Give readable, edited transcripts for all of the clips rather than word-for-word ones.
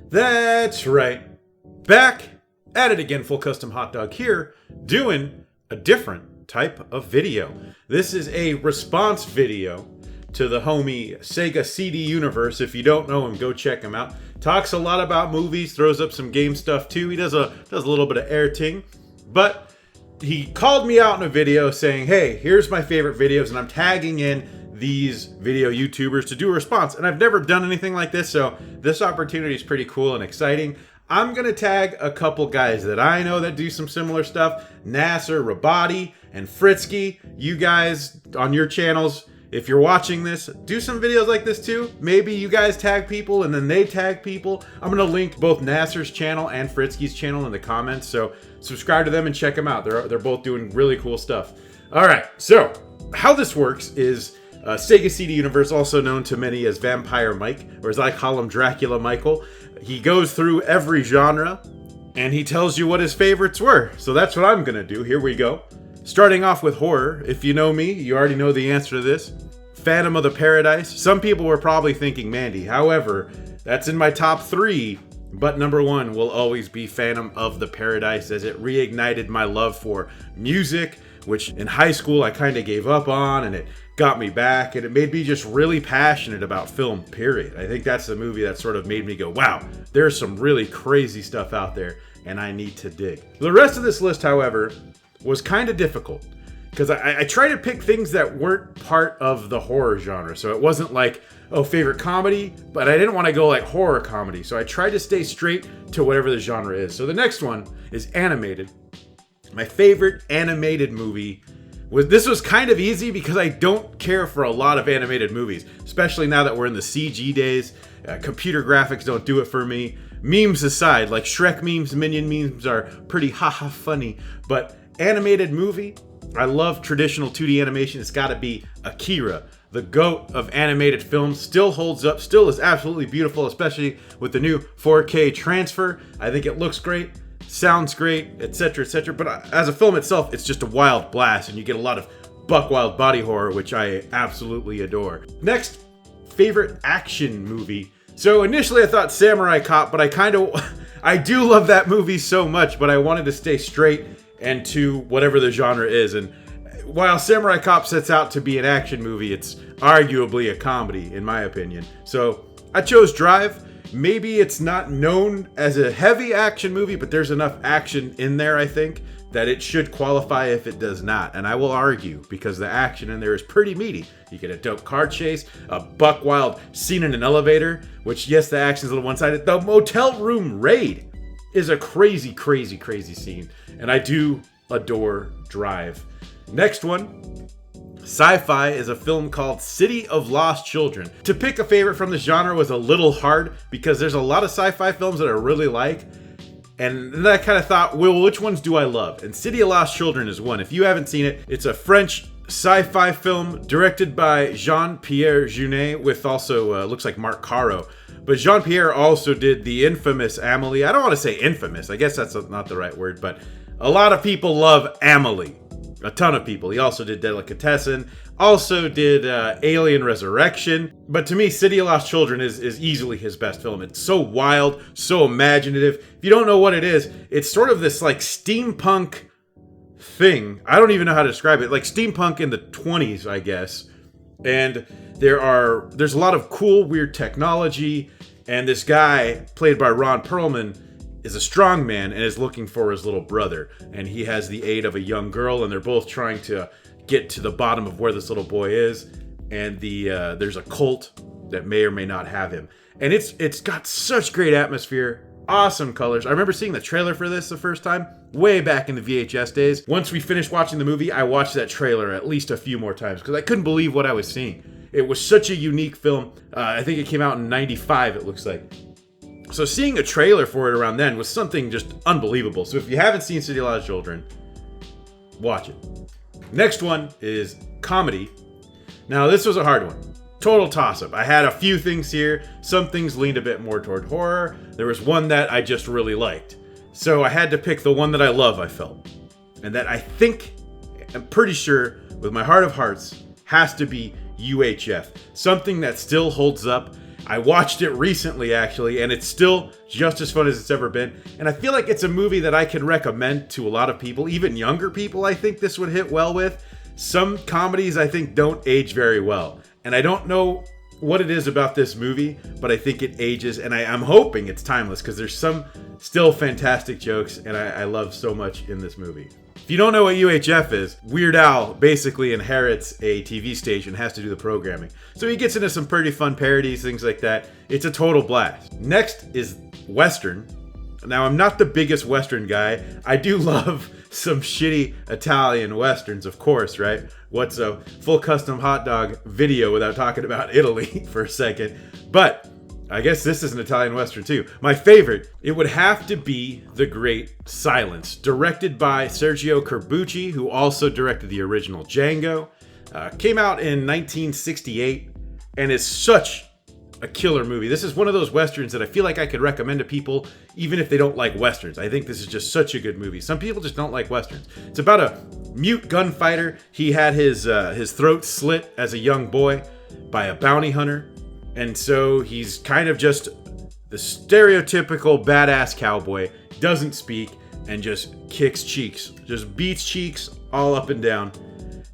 That's right. Back at it again, Full Custom Hot Dog here, doing a different type of video. This is a response video to the homie Sega CD Universe. If you don't know him, go check him out. Talks a lot about movies, throws up some game stuff too. He does a little bit of airting, but he called me out in a video saying, hey, here's my favorite videos, and I'm tagging in these video YouTubers to do a response. And I've never done anything like this, so this opportunity is pretty cool and exciting. I'm gonna tag a couple guys that I know that do some similar stuff. Nasser, Rabati, and Fritsky. You guys on your channels, if you're watching this, do some videos like this too. Maybe you guys tag people and then they tag people. I'm gonna link both Nasser's channel and Fritsky's channel in the comments, so subscribe to them and check them out. They're both doing really cool stuff. All right, so how this works is Sega CD Universe, also known to many as Vampire Mike, or as I call him, Dracula Michael. He goes through every genre and he tells you what his favorites were. So that's what I'm gonna do. Here we go. Starting off with horror. If you know me, you already know the answer to this. Phantom of the Paradise. Some people were probably thinking Mandy. However, that's in my top 3. But number 1 will always be Phantom of the Paradise, as it reignited my love for music, which in high school I kind of gave up on, and it got me back, and it made me just really passionate about film, period. I think that's the movie that sort of made me go, wow, there's some really crazy stuff out there, and I need to dig. The rest of this list, however, was kind of difficult, because I tried to pick things that weren't part of the horror genre. So it wasn't like, oh, favorite comedy, but I didn't want to go like horror comedy. So I tried to stay straight to whatever the genre is. So the next one is animated. My favorite animated movie this was kind of easy because I don't care for a lot of animated movies, especially now that we're in the CG days. Computer graphics don't do it for me. Memes aside, like Shrek memes, Minion memes are pretty haha funny, but animated movie, I love traditional 2D animation. It's got to be Akira. The GOAT of animated films, still holds up, still is absolutely beautiful, especially with the new 4K transfer. I think it looks great, sounds great, etc., etc. But as a film itself, it's just a wild blast, and you get a lot of buck wild body horror, which I absolutely adore. Next, favorite action movie. So initially I thought Samurai Cop, but I do love that movie so much, but I wanted to stay straight and to whatever the genre is. And while Samurai Cop sets out to be an action movie, it's arguably a comedy, in my opinion. So I chose Drive. Maybe it's not known as a heavy action movie, but there's enough action in there, I think, that it should qualify if it does not. And I will argue, because the action in there is pretty meaty. You get a dope car chase, a buck wild scene in an elevator, which, yes, the action's a little one-sided. The motel room raid is a crazy, crazy, crazy scene. And I do adore Drive. Next one, SciFi, is a film called City of Lost Children. To pick a favorite from the genre was a little hard because there's a lot of sci-fi films that I really like. And then I kind of thought, well, which ones do I love? And City of Lost Children is one. If you haven't seen it, it's a French sci-fi film directed by Jean-Pierre Jeunet with also, looks like Marc Caro. But Jean-Pierre also did the infamous Amelie. I don't want to say infamous. I guess that's not the right word, but a lot of people love Amelie. A ton of people. He also did Delicatessen, also did Alien Resurrection. But to me, City of Lost Children is easily his best film. It's so wild, so imaginative. If you don't know what it is, it's sort of this like steampunk thing. I don't even know how to describe it. Like steampunk in the 20s, I guess. And there's a lot of cool, weird technology. And this guy, played by Ron Perlman, is a strong man and is looking for his little brother. And he has the aid of a young girl, and they're both trying to get to the bottom of where this little boy is. And there's a cult that may or may not have him. And it's got such great atmosphere, awesome colors. I remember seeing the trailer for this the first time, way back in the VHS days. Once we finished watching the movie, I watched that trailer at least a few more times because I couldn't believe what I was seeing. It was such a unique film. I think it came out in 95, it looks like. So seeing a trailer for it around then was something just unbelievable. So if you haven't seen City of Lost Children, watch it. Next one is comedy. Now this was a hard one. Total toss-up. I had a few things here. Some things leaned a bit more toward horror. There was one that I just really liked. So I had to pick the one that I love, I felt. And that I think, I'm pretty sure, with my heart of hearts, has to be UHF. Something that still holds up. I watched it recently, actually, and it's still just as fun as it's ever been. And I feel like it's a movie that I could recommend to a lot of people, even younger people. I think this would hit well with. Some comedies, I think, don't age very well. And I don't know what it is about this movie, but I think it ages, and I'm hoping it's timeless, because there's some still fantastic jokes, and I love so much in this movie. If you don't know what UHF is, Weird Al basically inherits a TV station, has to do the programming. So he gets into some pretty fun parodies, things like that. It's a total blast. Next is Western. Now, I'm not the biggest Western guy. I do love some shitty Italian Westerns, of course, right? What's a full custom hot dog video without talking about Italy for a second? But I guess this is an Italian Western too. My favorite, it would have to be The Great Silence, directed by Sergio Corbucci, who also directed the original Django. Came out in 1968 and is such a killer movie. This is one of those Westerns that I feel like I could recommend to people even if they don't like Westerns. I think this is just such a good movie. Some people just don't like Westerns. It's about a mute gunfighter. He had his throat slit as a young boy by a bounty hunter. And so he's kind of just the stereotypical badass cowboy, doesn't speak, and just kicks cheeks, just beats cheeks all up and down.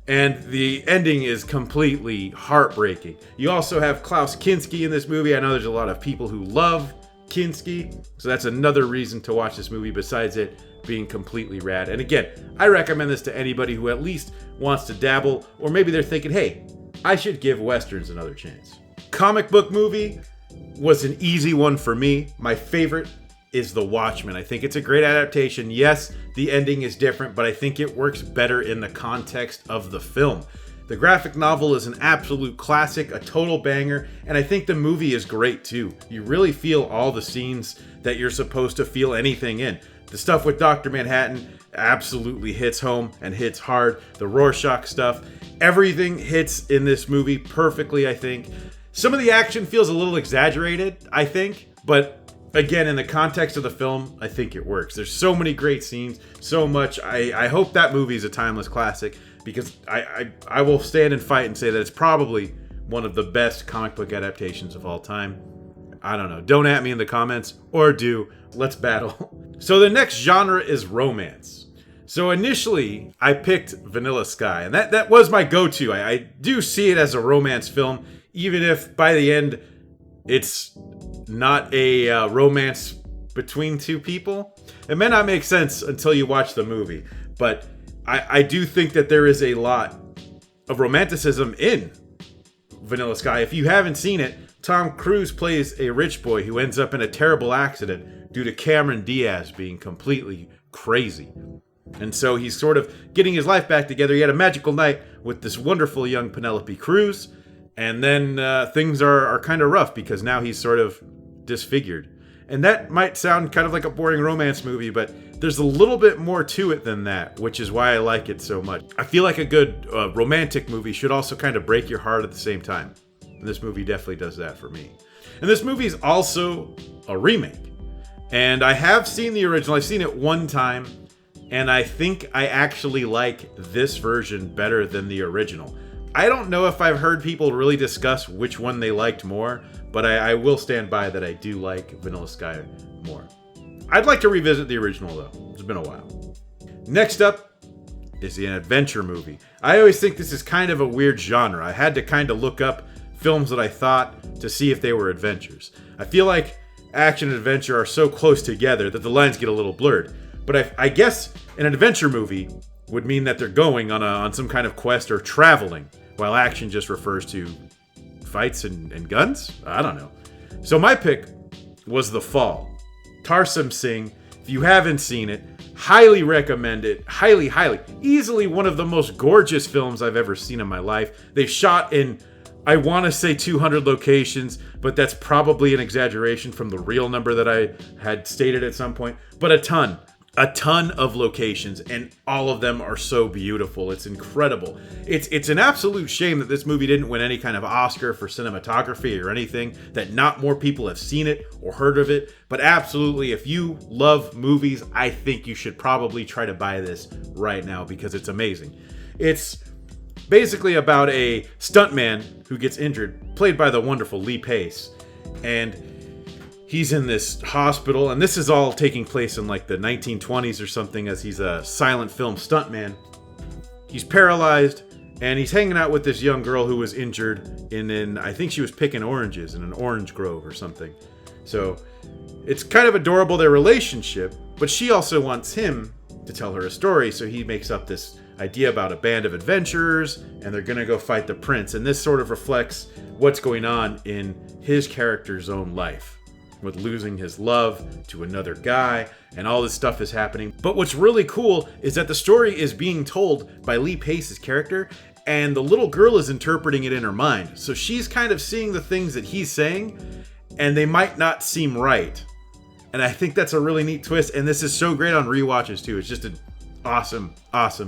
And the ending is completely heartbreaking. You also have Klaus Kinski in this movie. I know there's a lot of people who love Kinski, so that's another reason to watch this movie besides it being completely rad. And again, I recommend this to anybody who at least wants to dabble, or maybe they're thinking, hey, I should give Westerns another chance. Comic book movie was an easy one for me. My favorite is The Watchmen. I think it's a great adaptation. Yes, the ending is different, but I think it works better in the context of the film. The graphic novel is an absolute classic, a total banger, and I think the movie is great too. You really feel all the scenes that you're supposed to feel anything in. The stuff with Dr. Manhattan absolutely hits home and hits hard. The Rorschach stuff, everything hits in this movie perfectly, I think. Some of the action feels a little exaggerated, I think, but again, in the context of the film, I think it works. There's so many great scenes, so much. I hope that movie is a timeless classic, because I will stand and fight and say that it's probably one of the best comic book adaptations of all time. I don't know. Don't at me in the comments, or do. Let's battle. So the next genre is romance. So initially, I picked Vanilla Sky, and that was my go-to. I do see it as a romance film, even if by the end, it's not a romance between two people. It may not make sense until you watch the movie, but I do think that there is a lot of romanticism in Vanilla Sky. If you haven't seen it, Tom Cruise plays a rich boy who ends up in a terrible accident due to Cameron Diaz being completely crazy. And so he's sort of getting his life back together. He had a magical night with this wonderful young Penelope Cruz. And then things are kind of rough because now he's sort of disfigured. And that might sound kind of like a boring romance movie, but there's a little bit more to it than that, which is why I like it so much. I feel like a good romantic movie should also kind of break your heart at the same time. And this movie definitely does that for me. And this movie is also a remake. And I have seen the original. I've seen it one time. And I think I actually like this version better than the original. I don't know if I've heard people really discuss which one they liked more, but I will stand by that I do like Vanilla Sky more. I'd like to revisit the original though. It's been a while. Next up is an adventure movie. I always think this is kind of a weird genre. I had to kind of look up films that I thought to see if they were adventures. I feel like action and adventure are so close together that the lines get a little blurred. But I guess an adventure movie would mean that they're going on some kind of quest or traveling, while action just refers to fights and guns? I don't know. So my pick was The Fall. Tarsem Singh, if you haven't seen it, highly recommend it. Highly, highly. Easily one of the most gorgeous films I've ever seen in my life. They've shot in, I want to say 200 locations, but that's probably an exaggeration from the real number that I had stated at some point. But a ton of locations, and all of them are so beautiful. It's incredible. It's an absolute shame that this movie didn't win any kind of Oscar for cinematography or anything, that not more people have seen it or heard of it. But absolutely, if you love movies, I think you should probably try to buy this right now because it's amazing. It's basically about a stuntman who gets injured, played by the wonderful Lee Pace. And he's in this hospital, and this is all taking place in like the 1920s or something, as he's a silent film stuntman. He's paralyzed, and he's hanging out with this young girl who was injured I think she was picking oranges in an orange grove or something. So it's kind of adorable, their relationship, but she also wants him to tell her a story, so he makes up this idea about a band of adventurers, and they're gonna go fight the prince. And this sort of reflects what's going on in his character's own life, with losing his love to another guy, and all this stuff is happening. But what's really cool is that the story is being told by Lee Pace's character, and the little girl is interpreting it in her mind. So she's kind of seeing the things that he's saying, and they might not seem right. And I think that's a really neat twist, and this is so great on rewatches too. It's just an awesome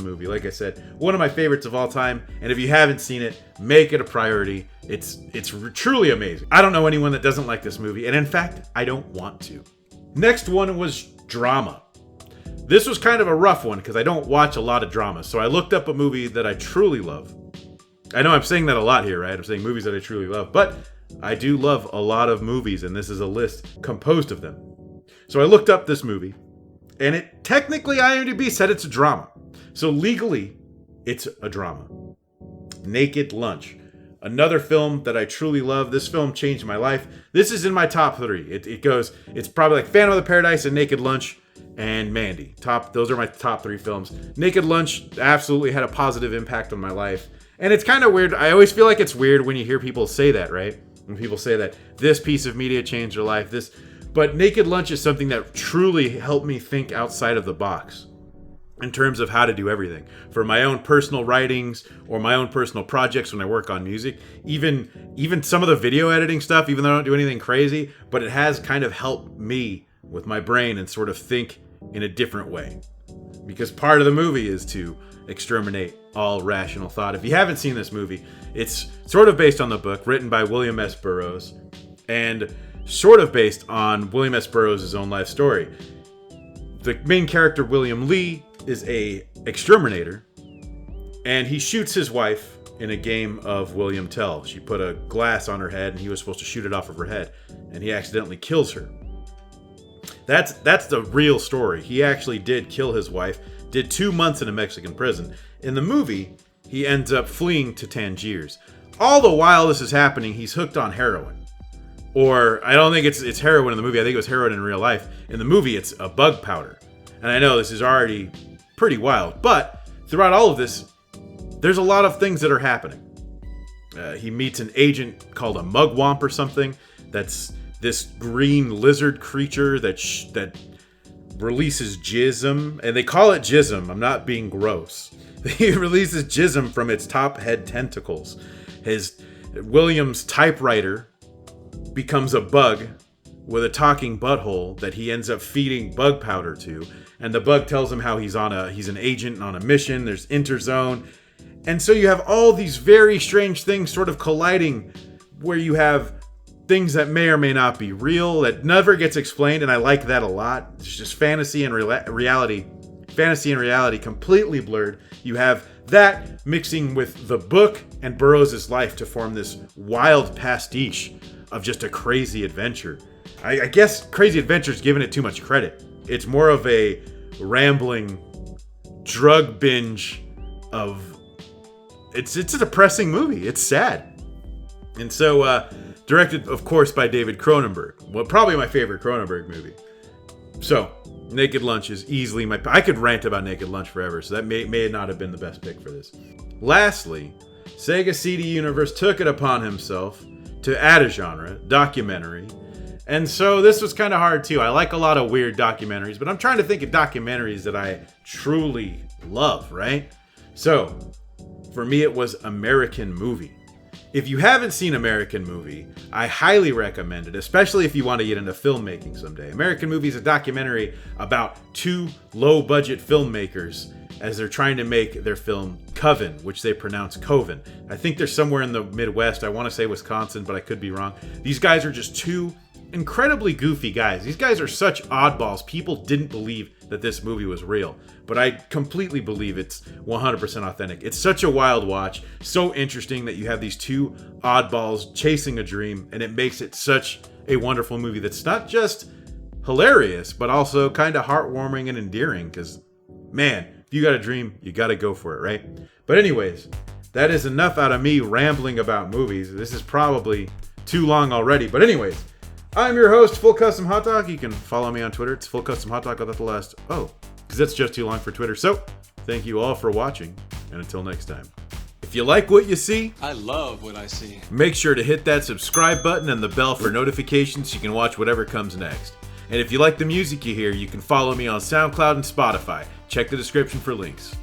movie. Like I said, one of my favorites of all time, and if you haven't seen it, make it a priority. It's truly amazing. I don't know anyone that doesn't like this movie, and in fact, I don't want to. Next one was drama. This was kind of a rough one because I don't watch a lot of drama, so I looked up a movie that I truly love. I know I'm saying that a lot here, right? I'm saying movies that I truly love, but I do love a lot of movies, and this is a list composed of them. So I looked up this movie, and it technically, IMDb said it's a drama. So legally, it's a drama. Naked Lunch. Another film that I truly love. This film changed my life. This is in my top 3. It's probably like Phantom of the Paradise and Naked Lunch and Mandy. Those are my top 3 films. Naked Lunch absolutely had a positive impact on my life. And it's kind of weird. I always feel like it's weird when you hear people say that, right? When people say that this piece of media changed their life. But Naked Lunch is something that truly helped me think outside of the box in terms of how to do everything. For my own personal writings or my own personal projects when I work on music, even some of the video editing stuff, even though I don't do anything crazy, but it has kind of helped me with my brain and sort of think in a different way. Because part of the movie is to exterminate all rational thought. If you haven't seen this movie, it's sort of based on the book written by William S. Burroughs and sort of based on William S. Burroughs' own life story. The main character, William Lee, is a exterminator, and he shoots his wife in a game of William Tell. She put a glass on her head, and he was supposed to shoot it off of her head, and he accidentally kills her. That's the real story. He actually did kill his wife, did 2 months in a Mexican prison. In the movie, he ends up fleeing to Tangiers. All the while this is happening, he's hooked on heroin. Or, I don't think it's heroin in the movie. I think it was heroin in real life. In the movie, it's a bug powder. And I know this is already pretty wild, but throughout all of this, there's a lot of things that are happening. He meets an agent called a mugwump or something. That's this green lizard creature that releases jism, and they call it jism. I'm not being gross. He releases jism from its top head tentacles. William's typewriter becomes a bug with a talking butthole that he ends up feeding bug powder to, and the bug tells him how he's an agent on a mission. There's interzone, and so you have all these very strange things sort of colliding, where you have things that may or may not be real, that never gets explained, and I like that a lot. It's just fantasy and reality completely blurred. You have that mixing with the book and Burroughs' life to form this wild pastiche of just a crazy adventure. I guess Crazy Adventure's given it too much credit. It's more of a rambling drug binge of... It's a depressing movie. It's sad. And so, directed, of course, by David Cronenberg. Well, probably my favorite Cronenberg movie. So, Naked Lunch is easily I could rant about Naked Lunch forever, so that may not have been the best pick for this. Lastly, Sega CD Universe took it upon himself to add a genre, documentary. And so this was kind of hard too. I like a lot of weird documentaries, but I'm trying to think of documentaries that I truly love, right? So, for me it was American Movie. If you haven't seen American Movie, I highly recommend it, especially if you want to get into filmmaking someday. American Movie is a documentary about 2 low-budget filmmakers as they're trying to make their film Coven, which they pronounce Coven. I think they're somewhere in the Midwest. I want to say Wisconsin, but I could be wrong. These guys are just 2 incredibly goofy guys. These guys are such oddballs. People didn't believe that this movie was real, but I completely believe it's 100% authentic. It's such a wild watch, so interesting that you have these 2 oddballs chasing a dream, and it makes it such a wonderful movie that's not just hilarious, but also kind of heartwarming and endearing. Because, man, if you got a dream, you got to go for it, right? But anyways, that is enough out of me rambling about movies. This is probably too long already. But anyways, I'm your host, Full Custom Hot Dog. You can follow me on Twitter. It's Full Custom Hot Dog without the last O, because that's just too long for Twitter. So, thank you all for watching, and until next time. If you like what you see, I love what I see. Make sure to hit that subscribe button and the bell for notifications so you can watch whatever comes next. And if you like the music you hear, you can follow me on SoundCloud and Spotify. Check the description for links.